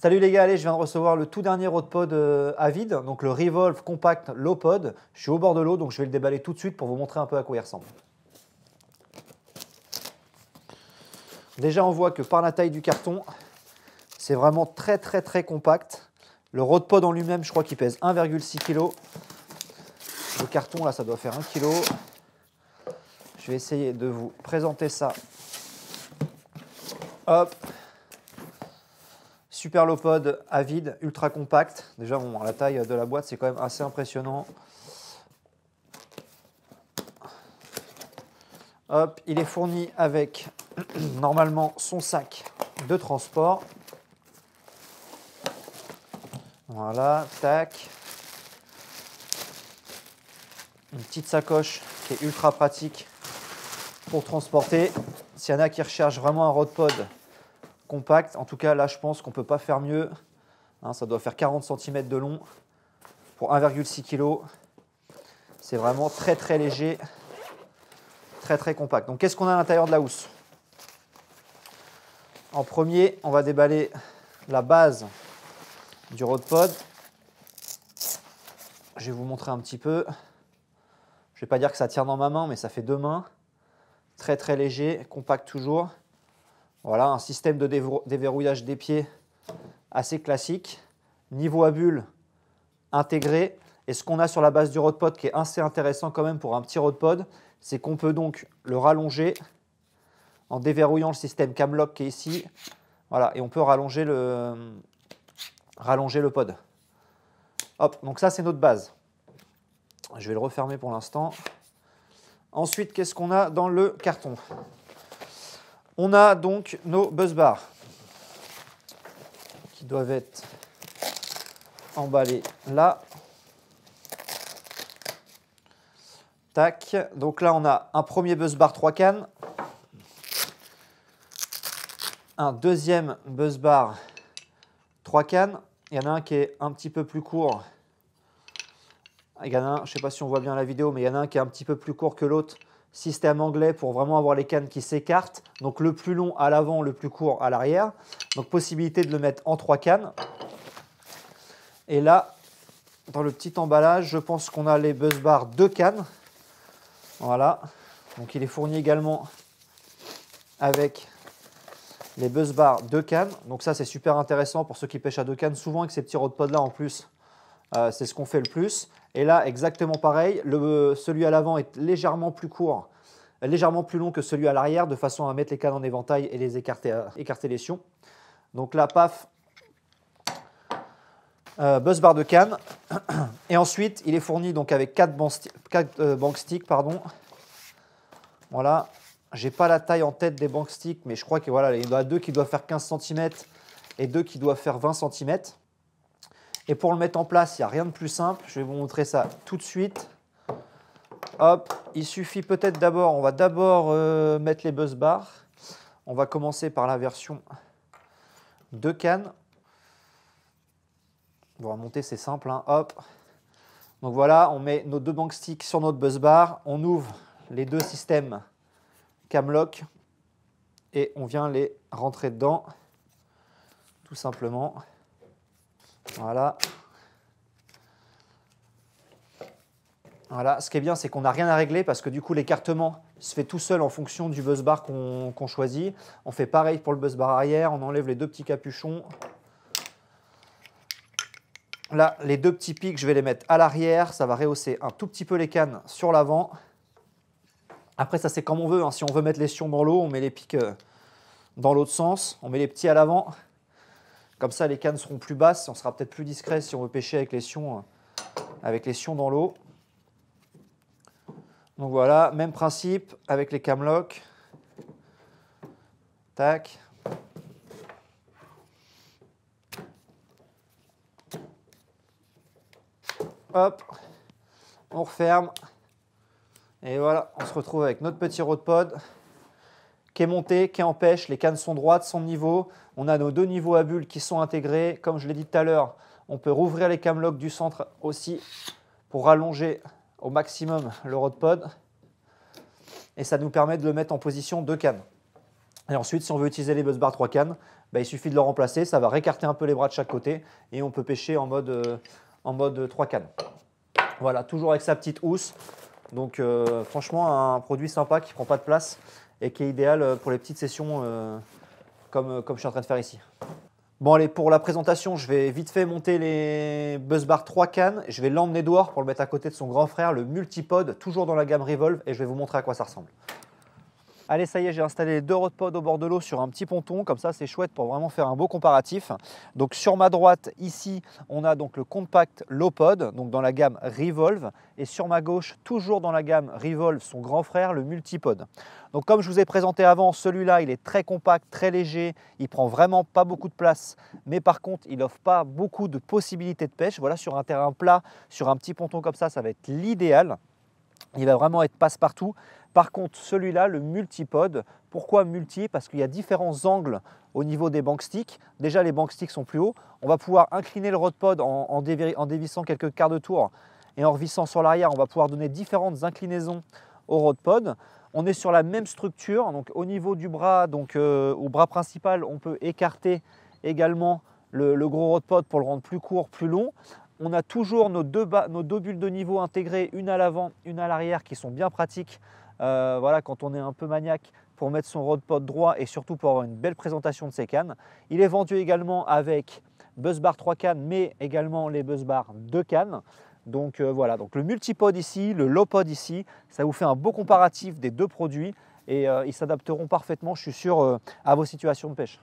Salut les gars, allez, je viens de recevoir le tout dernier Rod-Pod Avid, donc le Revolve Compact Low Pod. Je suis au bord de l'eau, donc je vais le déballer tout de suite pour vous montrer un peu à quoi il ressemble. Déjà, on voit que par la taille du carton, c'est vraiment très compact. Le Rod-Pod en lui-même, je crois qu'il pèse 1,6 kg. Le carton, là, ça doit faire 1 kg. Je vais essayer de vous présenter ça. Hop. Super low pod Avid, ultra compact. Déjà, bon, la taille de la boîte, c'est quand même assez impressionnant. Hop, il est fourni avec normalement son sac de transport. Voilà, tac. Une petite sacoche qui est ultra pratique pour transporter. S'il y en a qui recherchent vraiment un Rod-Pod compact, en tout cas là je pense qu'on ne peut pas faire mieux. Hein, ça doit faire 40 cm de long pour 1,6 kg. C'est vraiment très léger, très compact. Donc qu'est-ce qu'on a à l'intérieur de la housse? En premier, on va déballer la base du Rod-Pod. Je vais vous montrer un petit peu. Je ne vais pas dire que ça tient dans ma main, mais ça fait deux mains. Très léger, compact toujours. Voilà, un système de déverrouillage des pieds assez classique. Niveau à bulles intégré. Et ce qu'on a sur la base du Rod-Pod qui est assez intéressant quand même pour un petit Rod-Pod, c'est qu'on peut donc le rallonger en déverrouillant le système Camlock qui est ici. Voilà, et on peut rallonger le pod. Hop, donc ça c'est notre base. Je vais le refermer pour l'instant. Ensuite, qu'est-ce qu'on a dans le carton? On a donc nos buzz bars qui doivent être emballés là. Tac. Donc là, on a un premier buzz bar 3 cannes, un deuxième buzz bar 3 cannes. Il y en a un qui est un petit peu plus court. Il y en a un, je ne sais pas si on voit bien la vidéo, mais il y en a un qui est un petit peu plus court que l'autre. Système anglais pour vraiment avoir les cannes qui s'écartent. Donc le plus long à l'avant, le plus court à l'arrière. Donc possibilité de le mettre en 3 cannes. Et là, dans le petit emballage, je pense qu'on a les buzz bars 2 cannes. Voilà. Donc il est fourni également avec les buzz bars 2 cannes. Donc ça c'est super intéressant pour ceux qui pêchent à 2 cannes. Souvent avec ces petits Rod-Pod là en plus, c'est ce qu'on fait le plus. Et là, exactement pareil, celui à l'avant est légèrement plus court, légèrement plus long que celui à l'arrière, de façon à mettre les cannes en éventail et les écarter les sions. Donc là, paf, buzz bar de canne. Et ensuite, il est fourni donc avec 4 bank sticks. Voilà, j'ai pas la taille en tête des bank sticks, mais je crois qu'il voilà, y en a 2 qui doivent faire 15 cm et 2 qui doivent faire 20 cm. Et pour le mettre en place, il n'y a rien de plus simple. Je vais vous montrer ça tout de suite. Hop, il suffit peut-être d'abord, on va d'abord mettre les buzz bars. On va commencer par la version 2 cannes. On va monter, c'est simple, hein. Hop. Donc voilà, on met nos 2 bank sticks sur notre buzz bar. On ouvre les 2 systèmes Camlock et on vient les rentrer dedans, tout simplement. Voilà. Voilà. Ce qui est bien, c'est qu'on n'a rien à régler parce que du coup, l'écartement se fait tout seul en fonction du buzz bar qu'on choisit. On fait pareil pour le buzz bar arrière. On enlève les 2 petits capuchons. Là, les 2 petits pics, je vais les mettre à l'arrière. Ça va rehausser un tout petit peu les cannes sur l'avant. Après, ça, c'est comme on veut, hein. Si on veut mettre les sions dans l'eau, on met les pics dans l'autre sens. On met les petits à l'avant. Comme ça, les cannes seront plus basses. On sera peut-être plus discret si on veut pêcher avec les sions dans l'eau. Donc voilà, même principe avec les Camlock. Tac. Hop. On referme. Et voilà, on se retrouve avec notre petit Rod-Pod qui est monté, qui est en pêche. Les cannes sont droites, sont de niveau. On a nos 2 niveaux à bulles qui sont intégrés. Comme je l'ai dit tout à l'heure, on peut rouvrir les Camlock du centre aussi pour rallonger au maximum le Rod-Pod. Et ça nous permet de le mettre en position 2 cannes. Et ensuite, si on veut utiliser les Buzzbar 3 cannes, il suffit de le remplacer. Ça va récarter un peu les bras de chaque côté et on peut pêcher en mode 3 cannes. Voilà, toujours avec sa petite housse. Donc franchement, un produit sympa qui ne prend pas de place et qui est idéal pour les petites sessions comme je suis en train de faire ici. Bon allez, pour la présentation, je vais vite fait monter les Buzzbar 3 cannes. Je vais l'emmener dehors pour le mettre à côté de son grand frère, le Multipod, toujours dans la gamme Revolve, et je vais vous montrer à quoi ça ressemble. Allez, ça y est, j'ai installé les deux Rod-Pod au bord de l'eau sur un petit ponton. Comme ça, c'est chouette pour vraiment faire un beau comparatif. Donc sur ma droite, ici, on a donc le Compact Low-Pod, donc dans la gamme Revolve. Et sur ma gauche, toujours dans la gamme Revolve, son grand frère, le Multipod. Donc comme je vous ai présenté avant, celui-là, il est très compact, très léger. Il prend vraiment pas beaucoup de place. Mais par contre, il n'offre pas beaucoup de possibilités de pêche. Voilà, sur un terrain plat, sur un petit ponton comme ça va être l'idéal. Il va vraiment être passe-partout. Par contre, celui-là, le Multipod, pourquoi multi? Parce qu'il y a différents angles au niveau des bank sticks. Déjà, les bank sticks sont plus hauts. On va pouvoir incliner le Rod-Pod en dévissant quelques quarts de tour et en revissant sur l'arrière. On va pouvoir donner différentes inclinaisons au Rod-Pod. On est sur la même structure. Donc, au niveau du bras, au bras principal, on peut écarter également le gros Rod-Pod pour le rendre plus court, plus long. On a toujours nos deux bulles de niveau intégrées, une à l'avant, une à l'arrière, qui sont bien pratiques. Voilà, quand on est un peu maniaque, pour mettre son Rod-Pod droit et surtout pour avoir une belle présentation de ses cannes. Il est vendu également avec Buzzbar 3 cannes, mais également les Buzzbar 2 cannes. Donc voilà, donc le Multipod ici, le Low-Pod ici, ça vous fait un beau comparatif des deux produits et ils s'adapteront parfaitement, je suis sûr, à vos situations de pêche.